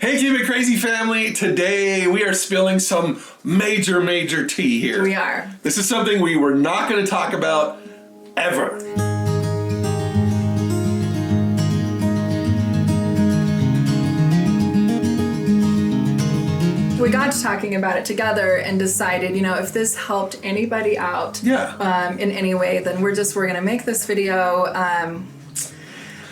Hey, Keep It Crazy family. Today we are spilling some major tea here. We are. This is something we were not going to talk about ever. We got to talking about it together and decided, if this helped anybody out in any way, then we're going to make this video.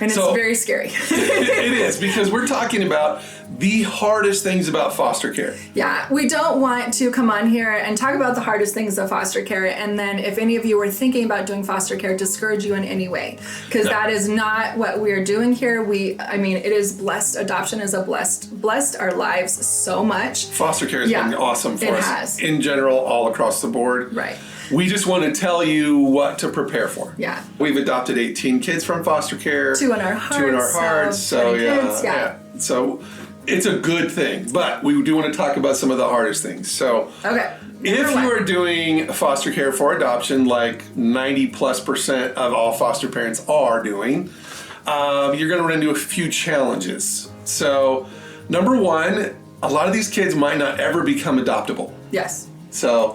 And it's very scary. It is, because we're talking about the hardest things about foster care. Yeah, we don't want to come on here and talk about the hardest things of foster care, and then if any of you were thinking about doing foster care, discourage you in any way, because that is not what we're doing here. It is blessed. Adoption is blessed our lives so much. Foster care has been awesome for us has. In general, all across the board. Right. We just want to tell you what to prepare for. Yeah. We've adopted 18 kids from foster care. 2 in our hearts. So kids, So it's a good thing, but we do want to talk about some of the hardest things. So if you are doing foster care for adoption, like 90+% of all foster parents are doing, you're going to run into a few challenges. So number one, a lot of these kids might not ever become adoptable. Yes. So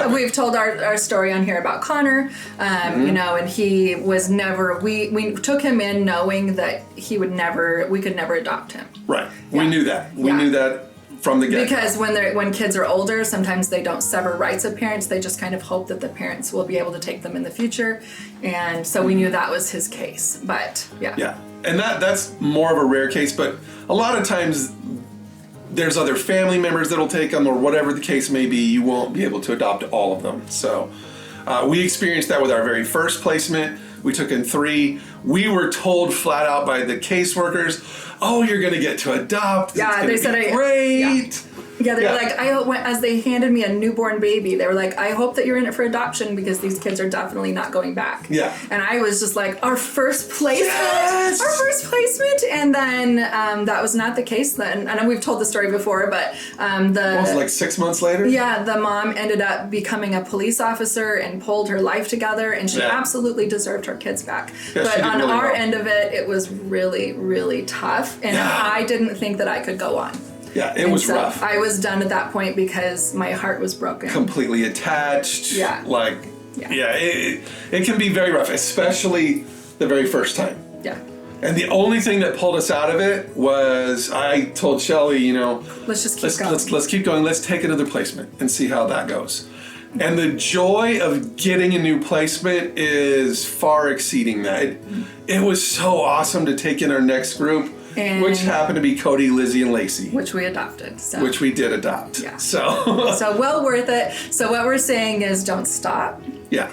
we've told our story on here about Connor, and he was never. We took him in knowing that we could never adopt him. Right. Yeah. We knew that. We knew that from the get-go. Because when kids are older, sometimes they don't sever rights of parents. They just kind of hope that the parents will be able to take them in the future, and so we knew that was his case. But yeah, and that's more of a rare case. But a lot of times, there's other family members that'll take them, or whatever the case may be, you won't be able to adopt all of them. So we experienced that with our very first placement. We took in 3. We were told flat out by the caseworkers, "Oh, you're going to get to adopt. Yeah, they said great." Yeah, they were like, as they handed me a newborn baby, they were like, "I hope that you're in it for adoption because these kids are definitely not going back." Yeah. And I was just like, our first placement? Yes! Our first placement? And then that was not the case then. I know we've told the story before, but what was it, like 6 months later? Yeah, the mom ended up becoming a police officer and pulled her life together, and she absolutely deserved her kids back. Yeah, but on really our end of it, it was really tough, and I didn't think that I could go on. Yeah, it was rough. I was done at that point because my heart was broken. Completely attached. Yeah. It can be very rough, especially the very first time. Yeah. And the only thing that pulled us out of it was I told Shelly, let's just keep going. Let's keep going. Let's take another placement and see how that goes. And the joy of getting a new placement is far exceeding that. It was so awesome to take in our next group. Which happened to be Cody, Lizzie, and Lacey. Which we adopted. Which we did adopt. Yeah. So well worth it. So what we're saying is don't stop. Yeah.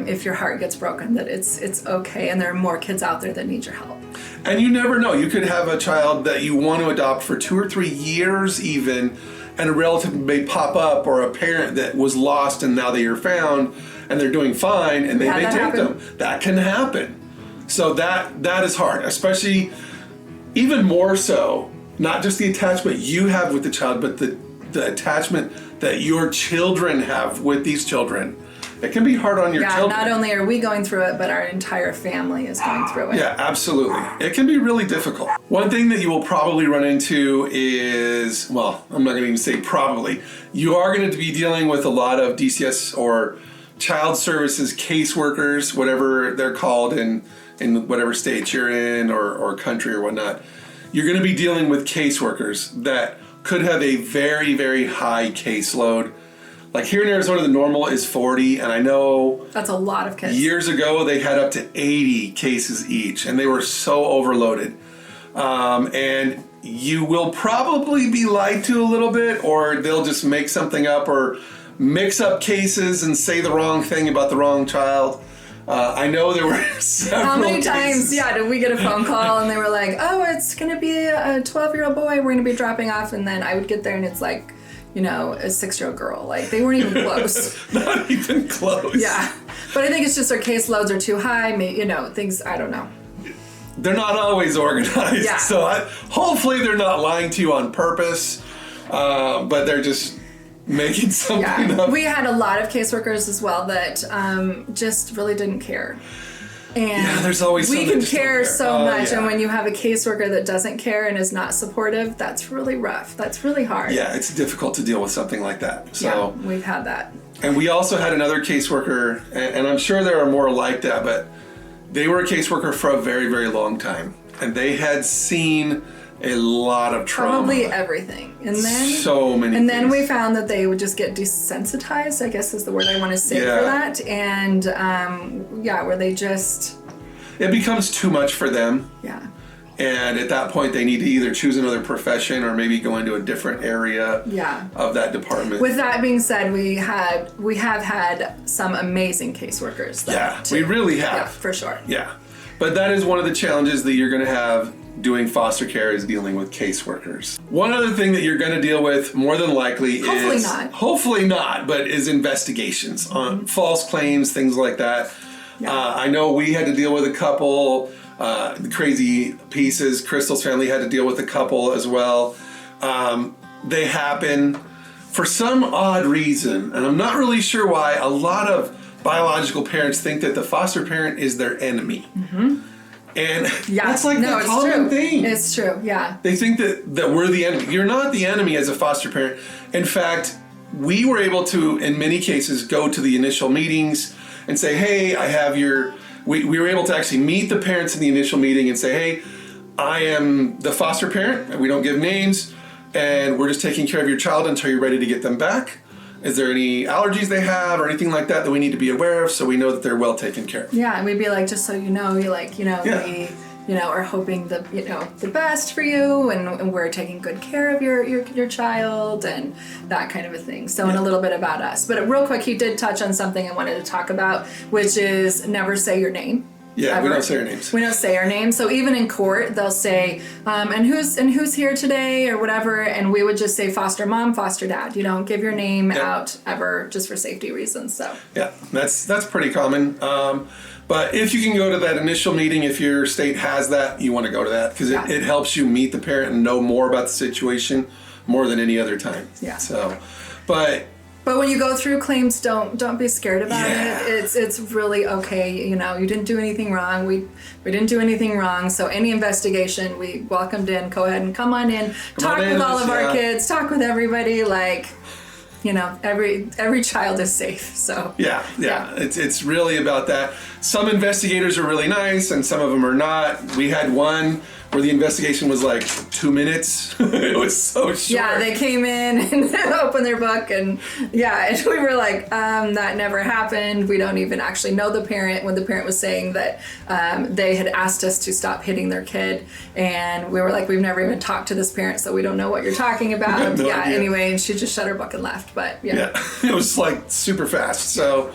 If your heart gets broken, that it's okay, and there are more kids out there that need your help. And you never know. You could have a child that you want to adopt for 2 or 3 years even, and a relative may pop up, or a parent that was lost and now they are found and they're doing fine, and they may take them. That can happen. So that is hard, especially. Even more so, not just the attachment you have with the child, but the attachment that your children have with these children. It can be hard on your children. Not only are we going through it, but our entire family is going through it. Yeah, absolutely. It can be really difficult. One thing that you will probably run into is, well, I'm not going to even say probably, you are going to be dealing with a lot of DCS or child services caseworkers, whatever they're called in whatever state you're in or country or whatnot. You're going to be dealing with caseworkers that could have a very, very high caseload. Like here in Arizona, the normal is 40, and I know that's a lot of kids. Years ago, they had up to 80 cases each, and they were so overloaded. And you will probably be lied to a little bit, or they'll just make something up or mix up cases and say the wrong thing about the wrong child. I know there were several How many cases. times, did we get a phone call and they were like, "Oh, it's going to be a 12-year-old boy we're going to be dropping off," and then I would get there and it's like, a 6-year-old girl. Like, they weren't even close. Not even close. Yeah. But I think it's just their caseloads are too high, things, I don't know. They're not always organized. Yeah. So hopefully they're not lying to you on purpose, but they're just making something up. We had a lot of caseworkers as well that just really didn't care. And there's always we some that can just don't care care. so Oh, much, yeah. and when you have a caseworker that doesn't care and is not supportive, that's really rough. That's really hard. Yeah, it's difficult to deal with something like that. So, Yeah, we've had that. and we also had another caseworker, and I'm sure there are more like that, but they were a caseworker for a very, very long time, and they had seen a lot of trauma. Probably everything. And then So many And then things. we found that they would just get desensitized, I guess is the word I want to say Yeah. for that. And where they just It becomes too much for them. yeah. And at that point, they need to either choose another profession or maybe go into a different area Yeah. of that department. With that being said, we have had some amazing caseworkers. though, Yeah, too. we really have. Yeah, for sure. Yeah. But that is one of the challenges that you're going to have doing foster care is dealing with caseworkers. One other thing that you're going to deal with more than likely Hopefully is not. hopefully not, but is investigations on false claims, things like that. Yeah. I know we had to deal with a couple the crazy pieces. Crystal's family had to deal with a couple as well. They happen for some odd reason, and I'm not really sure why. A lot of biological parents think that the foster parent is their enemy. And Yeah. that's like no, the it's common true. thing. It's true. Yeah. They think that we're the enemy. You're not the enemy as a foster parent. In fact, we were able to, in many cases, go to the initial meetings and say, hey, I have your... We were able to actually meet the parents in the initial meeting and say, hey, I am the foster parent, and we don't give names, and we're just taking care of your child until you're ready to get them back. Is there any allergies they have or anything like that that we need to be aware of so we know that they're well taken care of? Yeah, and we'd be like, just so you know, Yeah. we are hoping the best for you, and we're taking good care of your child and that kind of a thing. So, and a little bit about us. But real quick, he did touch on something I wanted to talk about, which is never say your name. Yeah, we ever. don't say our names. We don't say our name. So even in court, they'll say, and who's here today or whatever, and we would just say foster mom, foster dad. You don't give your name out ever, just for safety reasons. So Yeah, that's pretty common. But if you can go to that initial meeting, if your state has that, you want to go to that because it helps you meet the parent and know more about the situation more than any other time. Yeah. So, but when you go through claims, don't be scared about Yeah. it. It's really okay. You didn't do anything wrong. We didn't do anything wrong. So any investigation, we welcomed in. Go ahead and come on in. Talk with all of our kids. Talk with everybody. Every child is safe. So yeah. It's really about that. Some investigators are really nice and some of them are not. We had one where the investigation was like 2 minutes. It was so short. yeah, they came in and opened their book, and and we were like, that never happened. We don't even actually know the parent when the parent was saying that they had asked us to stop hitting their kid, and we were like, we've never even talked to this parent, so we don't know what you're talking about. No idea. Anyway, and she just shut her book and left. But Yeah, it was like super fast. So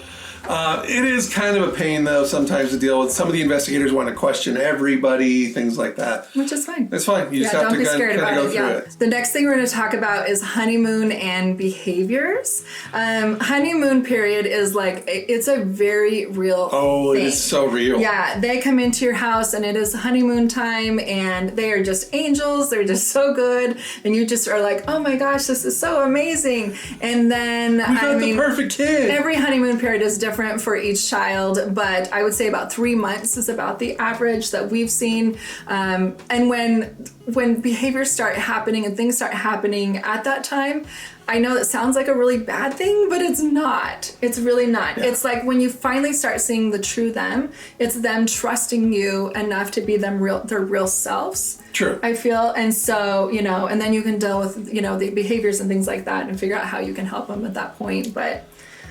it is kind of a pain though sometimes to deal with. Some of the investigators want to question everybody, things like that. which is fine. That's fine. You just have don't to be kind scared of about go it. through Yeah. it. The next thing we're going to talk about is honeymoon and behaviors. Honeymoon period is it's a very real Oh, thing. it is so real. Yeah, they come into your house and it is honeymoon time, and they are just angels. They're just so good, and you just are like, oh my gosh, this is so amazing. And then You got the perfect kid. every honeymoon period is different for each child, but I would say about 3 months is about the average that we've seen. And when behaviors start happening and things start happening at that time, I know that sounds like a really bad thing, but it's not. It's really not. Yeah. It's like when you finally start seeing the true them, it's them trusting you enough to be their real selves. True. I feel. And so, and then you can deal with, the behaviors and things like that and figure out how you can help them at that point. But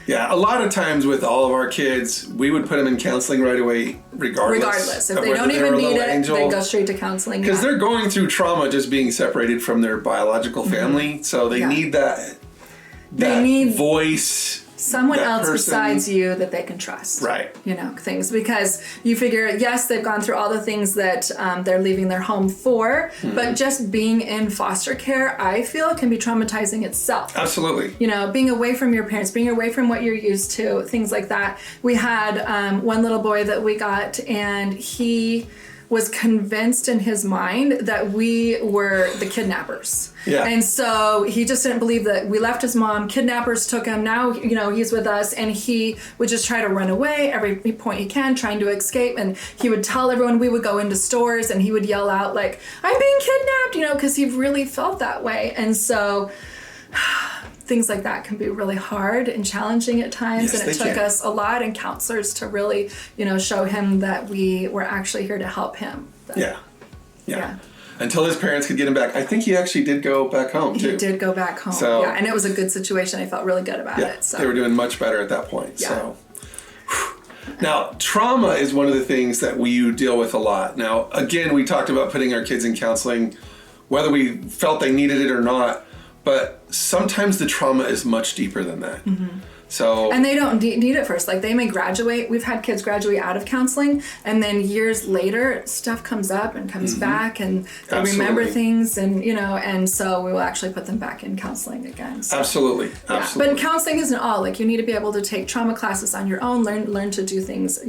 Yeah, a lot of times with all of our kids, we would put them in counseling right away, regardless. if of they whether don't were even a need little it, angel. they go straight to counseling. Because they're going through trauma just being separated from their biological family, so they Yeah. need that They need voice. someone that else person- besides you that they can trust. Right. Things, because you figure, yes, they've gone through all the things that they're leaving their home for, but just being in foster care, I feel, can be traumatizing itself. Absolutely. Being away from your parents, being away from what you're used to, things like that. We had one little boy that we got, and he was convinced in his mind that we were the kidnappers. Yeah. And so he just didn't believe that we left his mom, kidnappers took him, now, he's with us, and he would just try to run away every point he can, trying to escape, and he would tell everyone. We would go into stores and he would yell out like, I'm being kidnapped, because he really felt that way. And so things like that can be really hard and challenging at times. Yes, and it took us a lot and counselors to really, show him that we were actually here to help him. But, yeah. Until his parents could get him back. I think he actually did go back home too. He did go back home. So, and it was a good situation. I felt really good about it. So they were doing much better at that point. Yeah. So now, trauma is one of the things that we deal with a lot. Now, again, we talked about putting our kids in counseling, whether we felt they needed it or not, but sometimes the trauma is much deeper than that. Mm-hmm. So, and they don't need it first. Like they may graduate. We've had kids graduate out of counseling, and then years later, stuff comes up and comes back, and they remember things, and and so we will actually put them back in counseling again. So, Absolutely. But counseling isn't all. Like you need to be able to take trauma classes on your own, learn to do things.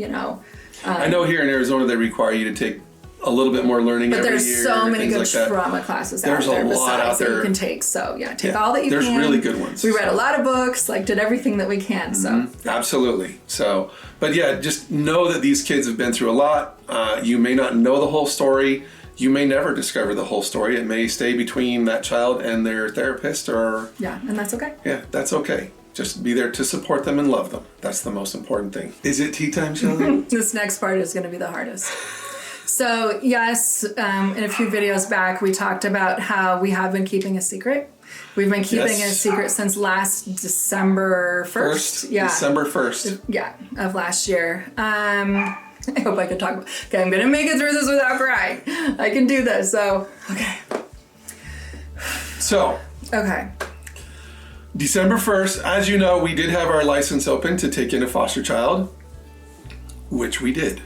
I know here in Arizona they require you to take a little bit more learning but every there's year. so many good like trauma classes There's out there a lot besides out there that you can take. So take all that you there's can. There's really good ones. We read a lot of books, did everything that we can. So Absolutely. So, but just know that these kids have been through a lot. You may not know the whole story. You may never discover the whole story. It may stay between that child and their therapist, or and that's okay. Yeah, that's okay. Just be there to support them and love them. That's the most important thing. Is it tea time, Shelly? This next part is going to be the hardest. So yes, in a few videos back, we talked about how we have been keeping a secret. We've been keeping a secret since last December 1st. December 1st. Yeah, of last year. I hope I can talk. Okay, I'm going to make it through this without crying. I can do this. So, okay. Okay. December 1st, as you know, we did have our license open to take in a foster child, which we did.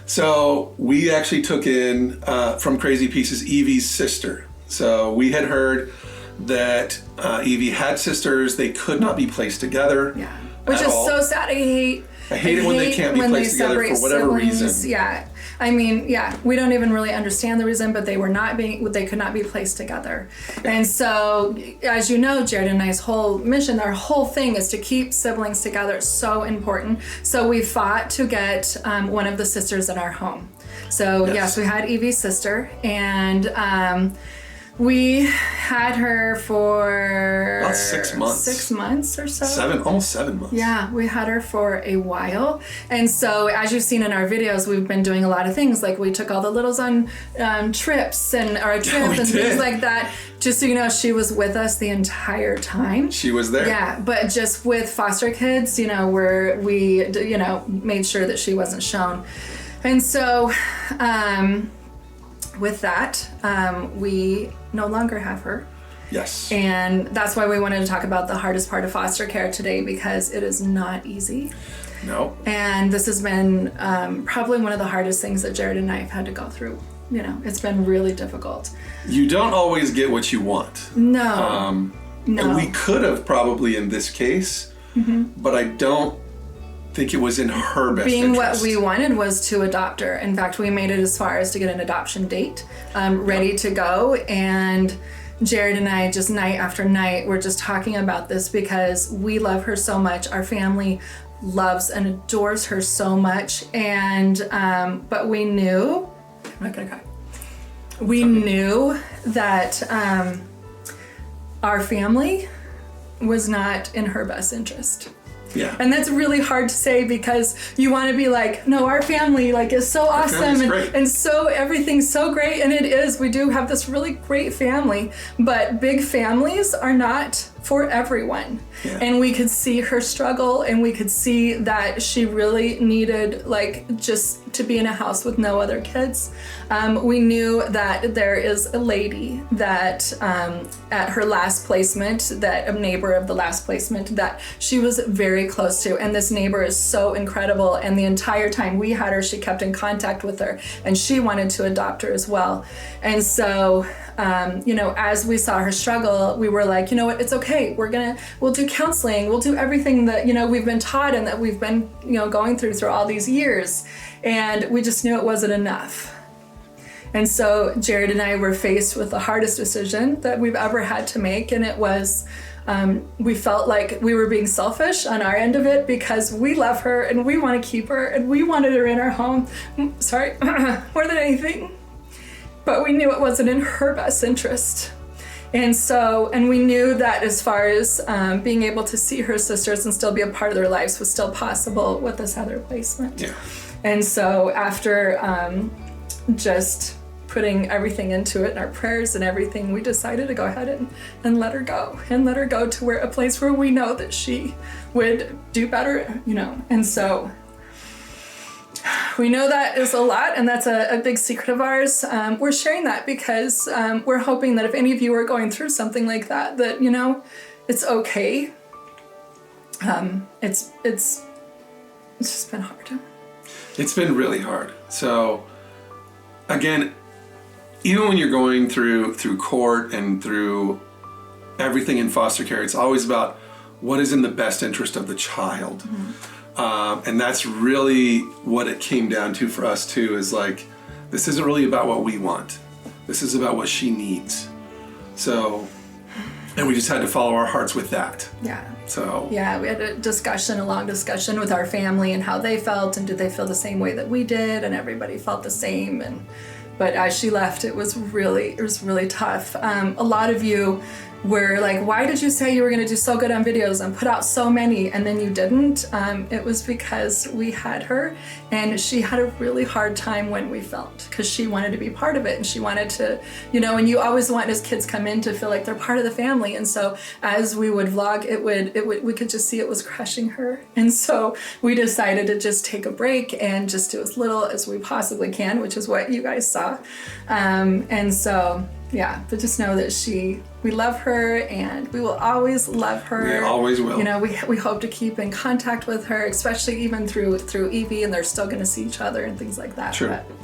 So we actually took in, from Crazy Pieces, Evie's sister. So we had heard that Evie had sisters. They could not be placed together. Yeah. Which is so sad. I hate it when they can't be placed together for whatever reason. Yeah. I mean, we don't even really understand the reason, but they could not be placed together. Yeah. And so, as you know, Jared and I's whole mission, our whole thing is to keep siblings together. It's so important. So we fought to get one of the sisters in our home. So yes, we had Evie's sister, and we had her for about 6 months. 6 months or so. Almost 7 months. Yeah, we had her for a while. And so, as you've seen in our videos, we've been doing a lot of things. Like we took all the littles on trips and things like that. Just so you know, she was with us the entire time. She was there. Yeah, but just with foster kids, we made sure that she wasn't shown. And so, with that, we no longer have her. Yes. And that's why we wanted to talk about the hardest part of foster care today, because it is not easy. No. And this has been probably one of the hardest things that Jared and I have had to go through. It's been really difficult. You don't always get what you want. No. No. We could have probably in this case, but I don't think it was in her best interest. What we wanted was to adopt her. In fact, we made it as far as to get an adoption date ready to go. And Jared and I, just night after night, we're just talking about this because we love her so much. Our family loves and adores her so much. And, but we knew, I'm not gonna cry. We knew that our family was not in her best interest. Yeah. And that's really hard to say because you want to be like, no, our family is so awesome and so everything's so great, and it is. We do have this really great family, but big families are not for everyone. Yeah. And we could see her struggle, and we could see that she really needed just to be in a house with no other kids. We knew that there is a lady that at her last placement, that a neighbor of the last placement that she was very close to, and this neighbor is so incredible, and the entire time we had her, she kept in contact with her, and she wanted to adopt her as well. And so as we saw her struggle, we were like, you know what, it's okay. okay. We'll do counseling. We'll do everything that, we've been taught and that we've been, going through all these years. And we just knew it wasn't enough. And so Jared and I were faced with the hardest decision that we've ever had to make. And it was, we felt like we were being selfish on our end of it because we love her and we want to keep her and we wanted her in our home. Sorry, more than anything. But we knew it wasn't in her best interest. And we knew that as far as being able to see her sisters and still be a part of their lives was still possible with this other placement. Yeah. And so after just putting everything into it and our prayers and everything, we decided to go ahead and let her go to a place where we know that she would do better, And so we know that is a lot, and that's a big secret of ours. We're sharing that because we're hoping that if any of you are going through something like that, it's okay. It's just been hard. It's been really hard. So, again, even when you're going through court and through everything in foster care, it's always about what is in the best interest of the child. Mm-hmm. And that's really what it came down to for us too, is like, this isn't really about what we want. This is about what she needs. So, and we just had to follow our hearts with that. Yeah. So. Yeah, we had a long discussion with our family and how they felt, and did they feel the same way that we did, and everybody felt the same. But as she left, it was really tough. A lot of you were like, why did you say you were going to do so good on videos and put out so many and then you didn't? It was because we had her and she had a really hard time when we filmed, because she wanted to be part of it and she wanted to, and you always want as kids come in to feel like they're part of the family. And so as we would vlog, we could just see it was crushing her. And so we decided to just take a break and just do as little as we possibly can, which is what you guys saw. And so, yeah, but just know that we love her and we will always love her. We always will. We hope to keep in contact with her, especially even through Evie, and they're still going to see each other and things like that.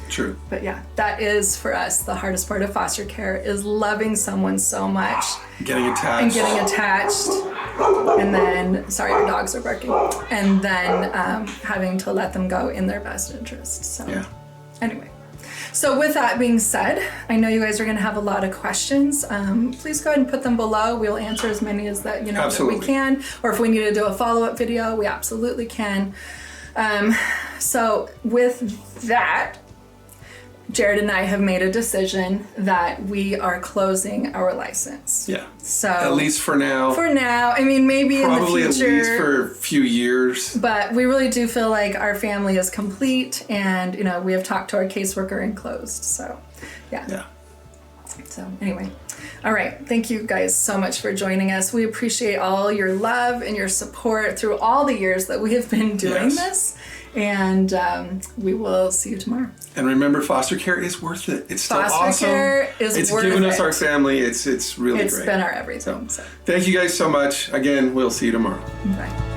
True. But yeah, that is for us the hardest part of foster care, is loving someone so much. Getting attached. And then, sorry, your dogs are barking. And then having to let them go in their best interest. So yeah. Anyway. So with that being said, I know you guys are going to have a lot of questions. Please go ahead and put them below. We'll answer as many as that that we can. Or if we need to do a follow-up video, we absolutely can. So with that, Jared and I have made a decision that we are closing our license. Yeah. So at least for now. For now. I mean, maybe probably in the future. At least for a few years. But we really do feel like our family is complete, and we have talked to our caseworker and closed. So, yeah. Yeah. So anyway. All right. Thank you guys so much for joining us. We appreciate all your love and your support through all the years that we have been doing this. And we will see you tomorrow. And remember, foster care is worth it. It's still awesome. Foster care is worth it. It's given us our family. It's really great. It's been our everything. So, thank you guys so much. Again, we'll see you tomorrow. Bye.